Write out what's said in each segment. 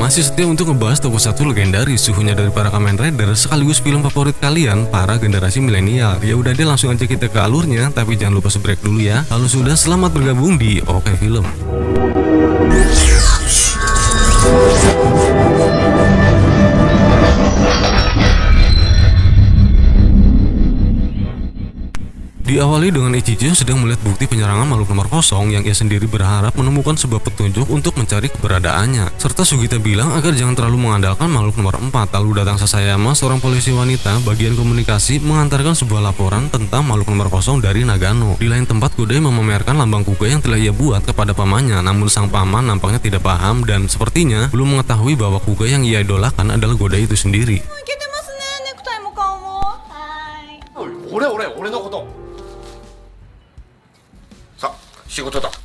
Masih setia untuk ngebahas tokusatsu legendaris, suhunya dari para Kamen Rider sekaligus film favorit kalian para generasi milenial. Ya udah deh, langsung aja kita ke alurnya, tapi jangan lupa break dulu ya. Kalau sudah, selamat bergabung di Oke Film. Diawali dengan Ichijo sedang melihat bukti penyerangan makhluk nomor kosong yang ia sendiri berharap menemukan sebuah petunjuk untuk mencari keberadaannya. Serta Sugita bilang agar jangan terlalu mengandalkan makhluk nomor 4. Lalu datang Sasayama, seorang polisi wanita bagian komunikasi, mengantarkan sebuah laporan tentang makhluk nomor kosong dari Nagano. Di lain tempat, Godai memamerkan lambang kuga yang telah ia buat kepada pamannya, namun sang paman nampaknya tidak paham dan sepertinya belum mengetahui bahwa kuga yang ia idolakan adalah Godai itu sendiri.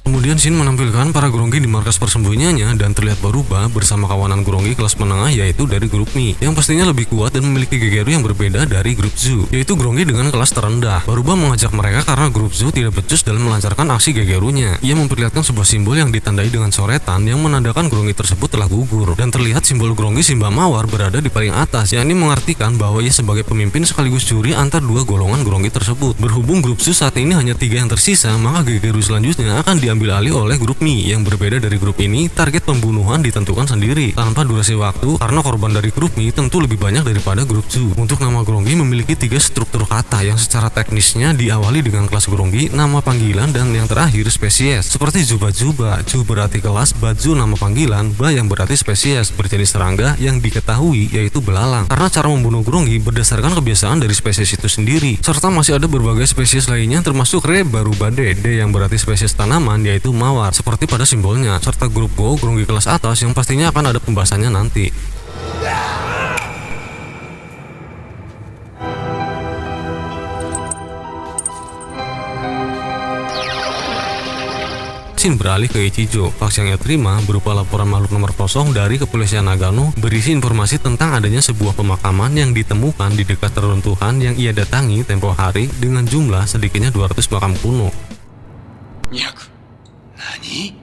Kemudian Shin menampilkan para Grongi di markas persembunyiannya dan terlihat berubah bersama kawanan Grongi kelas menengah, yaitu dari grup Mi, yang pastinya lebih kuat dan memiliki Gegeru yang berbeda dari grup Zu, yaitu Grongi dengan kelas terendah. Berubah mengajak mereka karena grup Zu tidak becus dalam melancarkan aksi Gegerunya. Ia memperlihatkan sebuah simbol yang ditandai dengan coretan yang menandakan Grongi tersebut telah gugur, dan terlihat simbol Grongi Simba Mawar berada di paling atas, yakni mengartikan bahwa ia sebagai pemimpin sekaligus juri antar dua golongan Grongi tersebut. Berhubung grup Zu saat ini hanya 3 yang tersisa, maka Gegeru selanjutnya akan diambil alih oleh grup Mi. Yang berbeda dari grup ini, target pembunuhan ditentukan sendiri tanpa durasi waktu karena korban dari grup Mi tentu lebih banyak daripada grup Zu. Untuk nama Grongi memiliki 3 struktur kata yang secara teknisnya diawali dengan kelas Grongi, nama panggilan, dan yang terakhir spesies. Seperti Juba-Juba, Ju berarti kelas, Baju nama panggilan, Ba yang berarti spesies berjenis serangga yang diketahui yaitu belalang. Karena cara membunuh Grongi berdasarkan kebiasaan dari spesies itu sendiri. Serta masih ada berbagai spesies lainnya termasuk Rebarubade, D yang berarti spesies tanaman yaitu mawar seperti pada simbolnya, serta grup Go, Grongi kelas atas yang pastinya akan ada pembahasannya nanti. Shin beralih ke Ichijo. Fax yang ia terima berupa laporan makhluk nomor kosong dari kepolisian Nagano berisi informasi tentang adanya sebuah pemakaman yang ditemukan di dekat reruntuhan yang ia datangi tempo hari dengan jumlah sedikitnya 200 makam kuno. 200? Nani?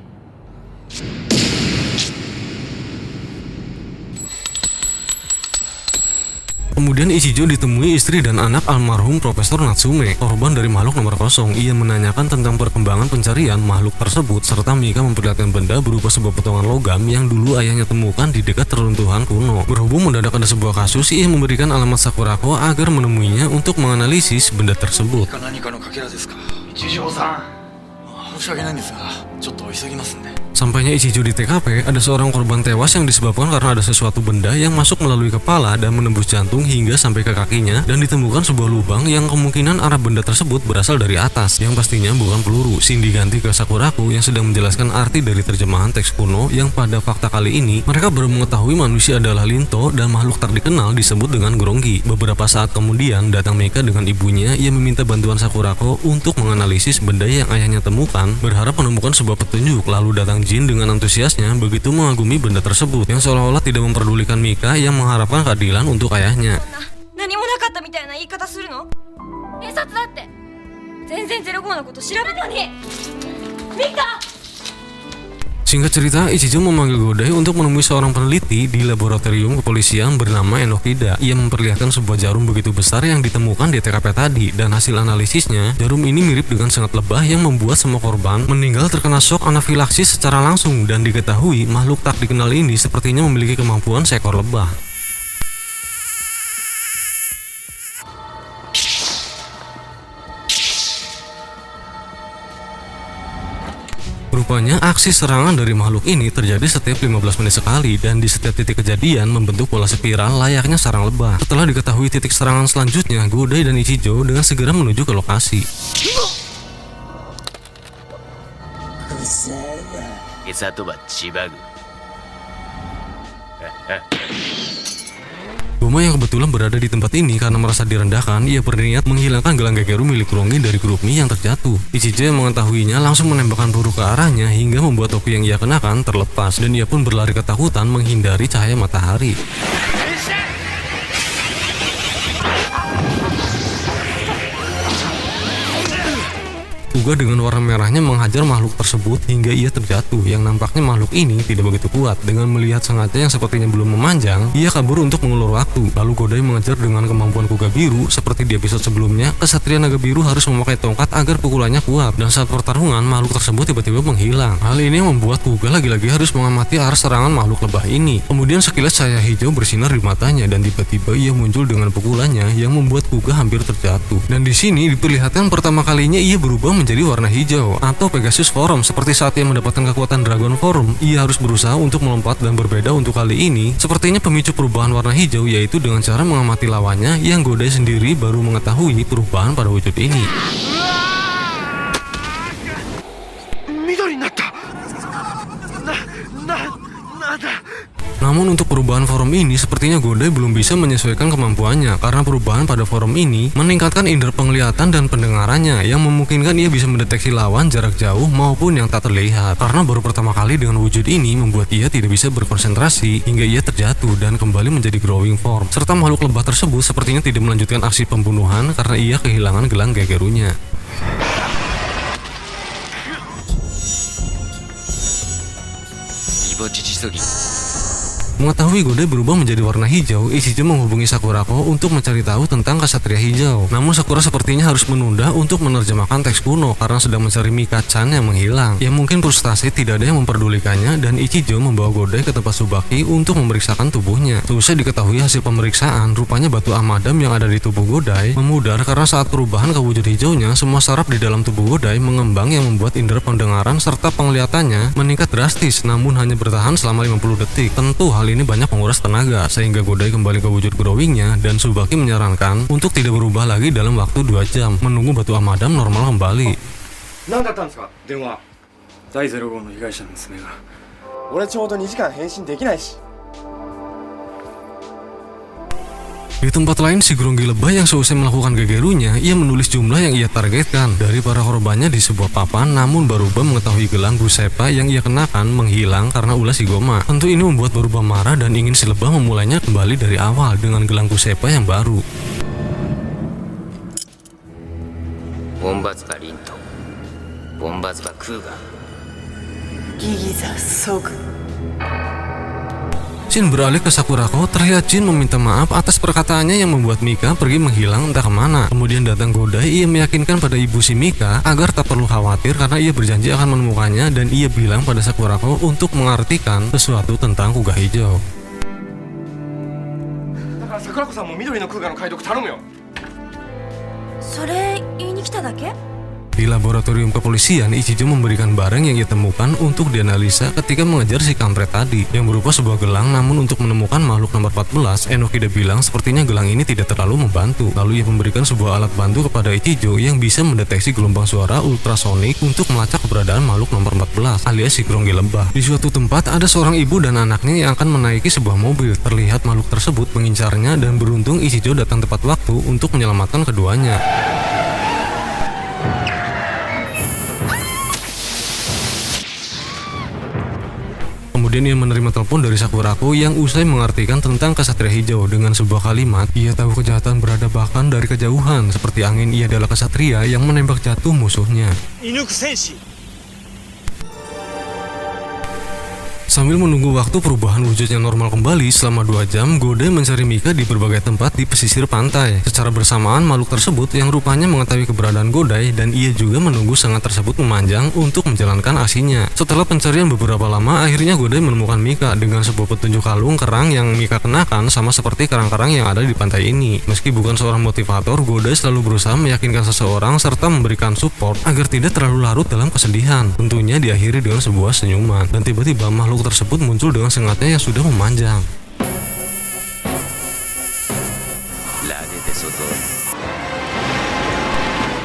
Kemudian Ichijo ditemui istri dan anak almarhum Profesor Natsume, korban dari makhluk nomor kosong. Ia menanyakan tentang perkembangan pencarian makhluk tersebut, serta Mika memperlihatkan benda berupa sebuah potongan logam yang dulu ayahnya temukan di dekat reruntuhan kuno. Berhubung mendadak ada sebuah kasus, ia memberikan alamat Sakurako agar menemuinya untuk menganalisis benda tersebut. Sampainya Ichijo di TKP, ada seorang korban tewas yang disebabkan karena ada sesuatu benda yang masuk melalui kepala dan menembus jantung hingga sampai ke kakinya, dan ditemukan sebuah lubang yang kemungkinan arah benda tersebut berasal dari atas, yang pastinya bukan peluru. Shin diganti ke Sakurako yang sedang menjelaskan arti dari terjemahan teks kuno yang pada fakta kali ini mereka baru mengetahui manusia adalah Linto dan makhluk tak dikenal disebut dengan Grongi. Beberapa saat kemudian datang Mika dengan ibunya. Ia meminta bantuan Sakurako untuk menganalisis benda yang ayahnya temukan, berharap menemukan sebuah petunjuk. Lalu datang Jin dengan antusiasnya begitu mengagumi benda tersebut yang seolah-olah tidak memperdulikan Mika yang mengharapkan keadilan untuk ayahnya. Singkat cerita, Ichijo memanggil Godai untuk menemui seorang peneliti di laboratorium kepolisian bernama Enokida. Ia memperlihatkan sebuah jarum begitu besar yang ditemukan di TKP tadi, dan hasil analisisnya, jarum ini mirip dengan sangat lebah yang membuat semua korban meninggal terkena shock anafilaksis secara langsung, dan diketahui makhluk tak dikenal ini sepertinya memiliki kemampuan seekor lebah. Rupanya aksi serangan dari makhluk ini terjadi setiap 15 menit sekali, dan di setiap titik kejadian membentuk pola spiral layaknya sarang lebah. Setelah diketahui titik serangan selanjutnya, Godai dan Ichijo dengan segera menuju ke lokasi. Boma yang kebetulan berada di tempat ini karena merasa direndahkan, ia berniat menghilangkan gelang Gegeru milik Grongi dari grup Mi yang terjatuh. Ichijo yang mengetahuinya langsung menembakkan peluru ke arahnya hingga membuat topi yang ia kenakan terlepas, dan ia pun berlari ketakutan menghindari cahaya matahari. Kuga dengan warna merahnya menghajar makhluk tersebut hingga ia terjatuh, yang nampaknya makhluk ini tidak begitu kuat. Dengan melihat sengaja yang sepertinya belum memanjang, ia kabur untuk mengulur waktu. Lalu Godai mengejar dengan kemampuan Kuga biru. Seperti di episode sebelumnya, kesatria naga biru harus memakai tongkat agar pukulannya kuat, dan saat pertarungan makhluk tersebut tiba-tiba menghilang. Hal ini membuat Kuga lagi-lagi harus mengamati arah serangan makhluk lebah ini. Kemudian sekilas cahaya hijau bersinar di matanya dan tiba-tiba ia muncul dengan pukulannya yang membuat Kuga hampir terjatuh. Dan di sini diperlihatkan pertama kalinya ia berubah menjadi warna hijau atau Pegasus Form. Seperti saat ia mendapatkan kekuatan Dragon Form, ia harus berusaha untuk melompat, dan berbeda untuk kali ini. Sepertinya pemicu perubahan warna hijau yaitu dengan cara mengamati lawannya, yang Godai sendiri baru mengetahui perubahan pada wujud ini. Namun untuk perubahan forum ini sepertinya Godai belum bisa menyesuaikan kemampuannya, karena perubahan pada forum ini meningkatkan indera penglihatan dan pendengarannya yang memungkinkan ia bisa mendeteksi lawan jarak jauh maupun yang tak terlihat. Karena baru pertama kali dengan wujud ini membuat ia tidak bisa berkonsentrasi hingga ia terjatuh dan kembali menjadi growing form. Serta makhluk lebah tersebut sepertinya tidak melanjutkan aksi pembunuhan karena ia kehilangan gelang Gegerunya. Mengetahui Godai berubah menjadi warna hijau, Ichijo menghubungi Sakurako untuk mencari tahu tentang kesatria hijau. Namun Sakura sepertinya harus menunda untuk menerjemahkan teks kuno karena sedang mencari Mika-chan yang menghilang. Yang mungkin frustasi tidak ada yang memperdulikannya, dan Ichijo membawa Godai ke tempat Tsubaki untuk memeriksakan tubuhnya. Seusai diketahui hasil pemeriksaan, rupanya batu amadam yang ada di tubuh Godai memudar karena saat perubahan ke wujud hijaunya, semua saraf di dalam tubuh Godai mengembang yang membuat indera pendengaran serta penglihatannya meningkat drastis, namun hanya bertahan selama 50 detik. Tentu hal ini banyak menguras tenaga, sehingga Godai kembali ke wujud growingnya, dan Tsubaki menyarankan untuk tidak berubah lagi dalam waktu 2 jam, menunggu batu amadam normal kembali. Di tempat lain, si Gronggi lebah yang seusai melakukan Gegerunya, ia menulis jumlah yang ia targetkan dari para korbannya di sebuah papan. Namun Baruba mengetahui gelang Gusepa yang ia kenakan menghilang karena ulah si Goma. Tentu ini membuat Baruba marah dan ingin si lebah memulainya kembali dari awal dengan gelang Gusepa yang baru. Jin beralih ke Sakurako. Terlihat Jin meminta maaf atas perkataannya yang membuat Mika pergi menghilang entah kemana. Kemudian datang Godai, ia meyakinkan pada ibu si Mika agar tak perlu khawatir karena ia berjanji akan menemukannya, dan ia bilang pada Sakurako untuk mengartikan sesuatu tentang Kuga hijau. Di laboratorium kepolisian, Ichijo memberikan barang yang ia temukan untuk dianalisa ketika mengejar si kampret tadi, yang berupa sebuah gelang. Namun untuk menemukan makhluk nomor 14, Enokida bilang sepertinya gelang ini tidak terlalu membantu. Lalu ia memberikan sebuah alat bantu kepada Ichijo yang bisa mendeteksi gelombang suara ultrasonik untuk melacak keberadaan makhluk nomor 14 alias si Gronggi lebah. Di suatu tempat ada seorang ibu dan anaknya yang akan menaiki sebuah mobil. Terlihat makhluk tersebut mengincarnya, dan beruntung Ichijo datang tepat waktu untuk menyelamatkan keduanya. Kemudian ia menerima telepon dari Sakurako yang usai mengartikan tentang kesatria hijau dengan sebuah kalimat. Ia tahu kejahatan berada bahkan dari kejauhan. Seperti angin, ia adalah kesatria yang menembak jatuh musuhnya. Sambil menunggu waktu perubahan wujudnya normal kembali selama 2 jam, Godai mencari Mika di berbagai tempat di pesisir pantai. Secara bersamaan, makhluk tersebut yang rupanya mengetahui keberadaan Godai, dan ia juga menunggu sangat tersebut memanjang untuk menjalankan aksinya. Setelah pencarian beberapa lama, akhirnya Godai menemukan Mika dengan sebuah petunjuk kalung kerang yang Mika kenakan sama seperti kerang-kerang yang ada di pantai ini. Meski bukan seorang motivator, Godai selalu berusaha meyakinkan seseorang serta memberikan support agar tidak terlalu larut dalam kesedihan. Tentunya diakhiri dengan sebuah senyuman, dan tiba-tiba makhluk tersebut muncul dengan sengatnya yang sudah memanjang.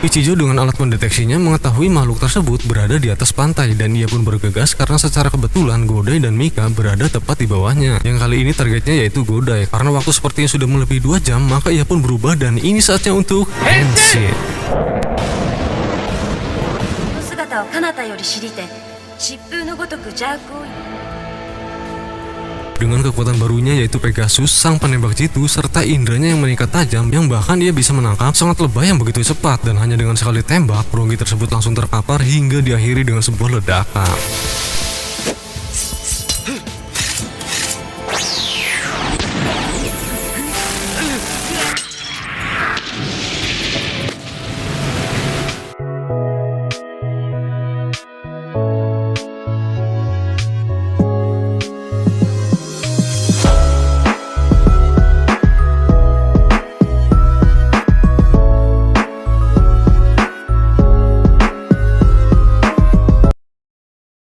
Ichijo dengan alat mendeteksinya mengetahui makhluk tersebut berada di atas pantai, dan ia pun bergegas karena secara kebetulan Godai dan Mika berada tepat di bawahnya. Yang kali ini targetnya yaitu Godai. Karena waktu sepertinya sudah melebihi 2 jam, maka ia pun berubah, dan ini saatnya untuk Henshin. Dengan kekuatan barunya yaitu Pegasus, sang penembak jitu, serta indranya yang meningkat tajam, yang bahkan dia bisa menangkap sangat lebah yang begitu cepat, dan hanya dengan sekali tembak, Grongi tersebut langsung terkapar hingga diakhiri dengan sebuah ledakan.